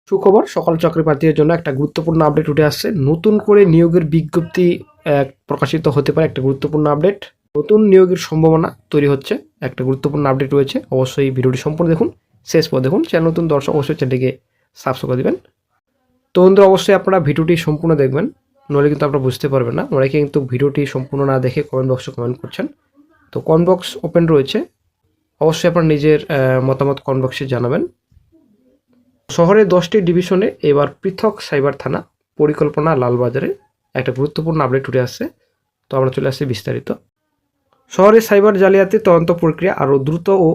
সুখবর, সকল চাকরি প্রার্থীদের জন্য একটা গুরুত্বপূর্ণ আপডেট উঠে আসছে। নতুন করে নিয়োগের বিজ্ঞপ্তি প্রকাশিত হতে পারে। একটা গুরুত্বপূর্ণ আপডেট, নতুন নিয়োগের সম্ভাবনা তৈরি হচ্ছে। একটা গুরুত্বপূর্ণ আপডেট রয়েছে। অবশ্যই ভিডিওটি সম্পূর্ণ দেখুন, শেষ পর দেখুন। চ্যানেল নতুন দর্শক অবশ্যই চ্যানেলটিকে সাবস্ক্রাইব করে দেবেন। তো বন্ধুরা, অবশ্যই আপনারা ভিডিওটি সম্পূর্ণ দেখবেন, নইলে কিন্তু আপনারা বুঝতে পারবেন না। অনেকে কিন্তু ভিডিওটি সম্পূর্ণ না দেখে কমেন্ট বক্সে কমেন্ট করছেন। তো কমেন্ট বক্স ওপেন রয়েছে, অবশ্যই আপনার নিজের মতামত কমেন্ট বক্সে জানাবেন। শহরের 10টি ডিভিশনে এবার পৃথক সাইবার থানা পরিকল্পনা লালবাজারে একটা গুরুত্বপূর্ণ আপডেট উঠে আসছে। তো আমরা চলে আসছি বিস্তারিত। শহরের সাইবার জালিয়াতি তদন্ত প্রক্রিয়া আরও দ্রুত ও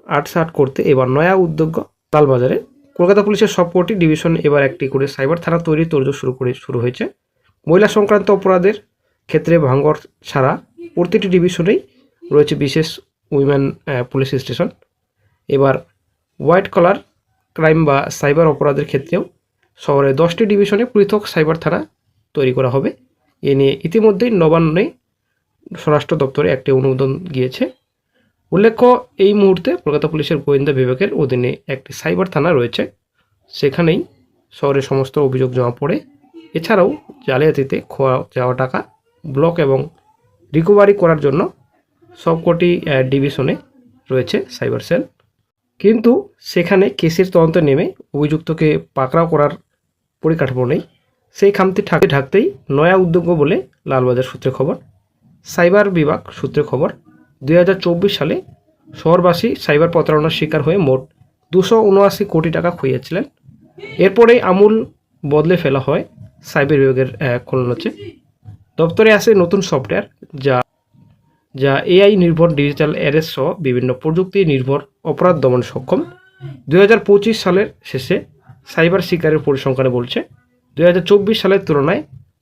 আটসাট করতে এবার নয়া উদ্যোগ লালবাজারে। কলকাতা পুলিশের সবকটি ডিভিশনে এবার একটি করে সাইবার থানা তৈরির তোড়জোড় শুরু হয়েছে। মহিলা সংক্রান্ত অপরাধের ক্ষেত্রে ভাঙড় ছাড়া প্রতিটি ডিভিশনেই রয়েছে বিশেষ উইমেন পুলিশ স্টেশন। এবার হোয়াইট কলার ক্রাইম বা সাইবার অপরাধের ক্ষেত্রেও শহরে 10টি ডিভিশনে পৃথক সাইবার থানা তৈরি করা হবে। এ নিয়ে ইতিমধ্যেই নবান্নে স্বরাষ্ট্র দপ্তরে একটি অনুমোদন গিয়েছে। উল্লেখ্য, এই মুহূর্তে কলকাতা পুলিশের গোয়েন্দা বিভাগের অধীনে একটি সাইবার থানা রয়েছে। সেখানেই শহরের সমস্ত অভিযোগ জমা পড়ে। এছাড়াও জালিয়াতিতে খোয়া যাওয়া টাকা ব্লক এবং রিকভারি করার জন্য সবকটি ডিভিশনে রয়েছে সাইবার সেল। কিন্তু সেখানে কেসের তদন্তে নেমে অভিযুক্তকে পাকড়াও করার পরিকাঠামো নেই। সেই খামতি ঢাকতেই নয়া উদ্যোগ বলে লালবাজার সূত্রে খবর। সাইবার বিভাগ সূত্রে খবর, 2024 সালে শহরবাসী সাইবার প্রতারণার শিকার হয়ে মোট 279 কোটি টাকা খুইয়েছিলেন। এরপরেই আমূল বদলে ফেলা হয় সাইবার বিভাগের খোলনলচে। দপ্তরে আসে নতুন সফটওয়্যার যা এআই নির্ভর ডিজিটাল অ্যারেস্ট সহ বিভিন্ন প্রযুক্তি নির্ভর অপরাধ দমন সক্ষম। 2025 সালের শেষে সাইবার শিকারের পরিসংখ্যানে বলছে 2024 সালের তুলনায়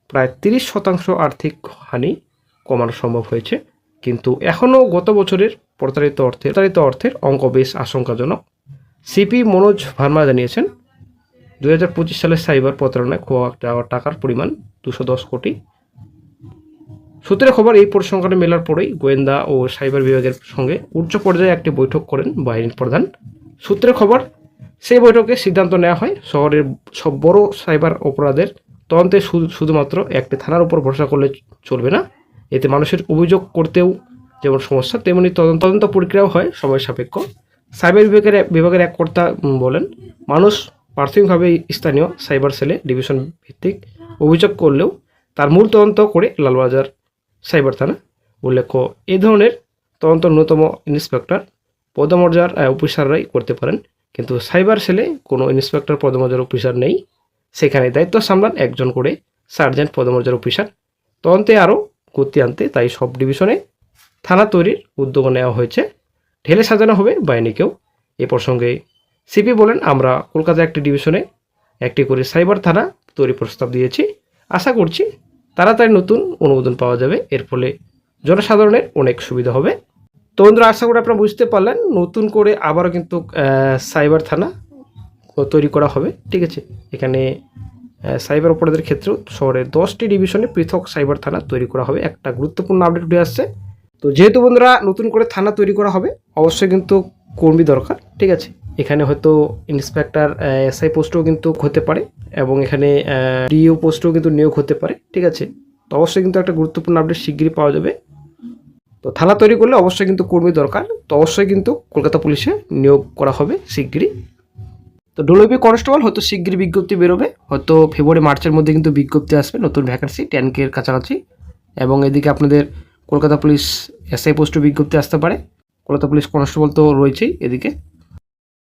প্রায় 30% আর্থিক হানি কমানো সম্ভব হয়েছে। কিন্তু এখনও গত বছরের প্রতারিত অর্থের অঙ্ক বেশ আশঙ্কাজনক। সিপি মনোজ ভার্মা জানিয়েছেন, 2025 সালের সাইবার প্রতারণায় খোয়া যাওয়া টাকার পরিমাণ 210 কোটি। সূত্রের খবর, এই পরিসংখ্যানে মেলার পরেই গোয়েন্দা ও সাইবার বিভাগের সঙ্গে উচ্চ পর্যায়ে একটি বৈঠক করেন বাহিনীর প্রধান। সূত্রের খবর, সেই বৈঠকে সিদ্ধান্ত নেওয়া হয় শহরের সব বড় সাইবার অপরাধের তদন্তে শুধুমাত্র একটি থানার উপর ভরসা করলে চলবে না। এতে মানুষের অভিযোগ করতেও যেমন সমস্যা, তেমনি তদন্ত প্রক্রিয়াও হয় সময় সাপেক্ষ। সাইবার বিভাগের এক কর্তা বলেন, মানুষ প্রাথমিকভাবে স্থানীয় সাইবার সেলে ডিভিশন ভিত্তিক অভিযোগ করলেও তার মূল তদন্ত করে লালবাজার সাইবার থানা। উল্লেখ্য, এই ধরনের তদন্ত ন্যূনতম ইন্সপেক্টর পদমর্যাদার অফিসাররাই করতে পারেন। কিন্তু সাইবার সেলে কোনো ইন্সপেক্টর পদমর্যাদার অফিসার নেই। সেখানে দায়িত্ব সামলান একজন করে সার্জেন্ট পদমর্যাদার অফিসার। তদন্তে আরও গতি আনতে তাই সব ডিভিশনে থানা তৈরির উদ্যোগ নেওয়া হয়েছে। ঢেলে সাজানো হবে বাহিনীকেও। এ প্রসঙ্গে সিপি বলেন, আমরা কলকাতার একটি ডিভিশনে একটি করে সাইবার থানা তৈরি প্রস্তাব দিয়েছি। আশা করছি তাড়াতাড়ি নতুন অনুমোদন পাওয়া যাবে। এর ফলে জনসাধারণের অনেক সুবিধা হবে। তো বন্ধুরা, আশা করি আপনারা বুঝতে পারলেন, নতুন করে আবারও কিন্তু সাইবার থানা তৈরি করা হবে। ঠিক আছে, এখানে সাইবার অপরাধের ক্ষেত্রেও শহরের 10টি ডিভিশনে পৃথক সাইবার থানা তৈরি করা হবে। একটা গুরুত্বপূর্ণ আপডেট উঠে আসছে। তো যেহেতু বন্ধুরা নতুন করে থানা তৈরি করা হবে, অবশ্যই কিন্তু কর্মী দরকার। ঠিক আছে, এখানে হয়তো ইন্সপেক্টর এসআই পোস্টও কিন্তু হতে পারে এবং এখানে ডিও পোস্টও কিন্তু নিয়োগ হতে পারে। ঠিক আছে, তো অবশ্যই কিন্তু একটা গুরুত্বপূর্ণ আপডেট শিগগিরই পাওয়া যাবে। তো থানা তৈরি করলে অবশ্যই কিন্তু কর্মী দরকার। তো অবশ্যই কিন্তু কলকাতা পুলিশে নিয়োগ করা হবে শিগগিরই। তো ডব্লিউপি কনস্টেবল হয়তো শিগগিরই বিজ্ঞপ্তি বেরোবে, হয়তো ফেব্রুয়ারি মার্চের মধ্যে কিন্তু বিজ্ঞপ্তি আসবে, নতুন ভ্যাকেন্সি 10K এর কাছাকাছি। এবং এদিকে আপনাদের কলকাতা পুলিশ এসআই পোস্টও বিজ্ঞপ্তি আসতে পারে। কলকাতা পুলিশ কনস্টেবল তো রয়েছেই এদিকে।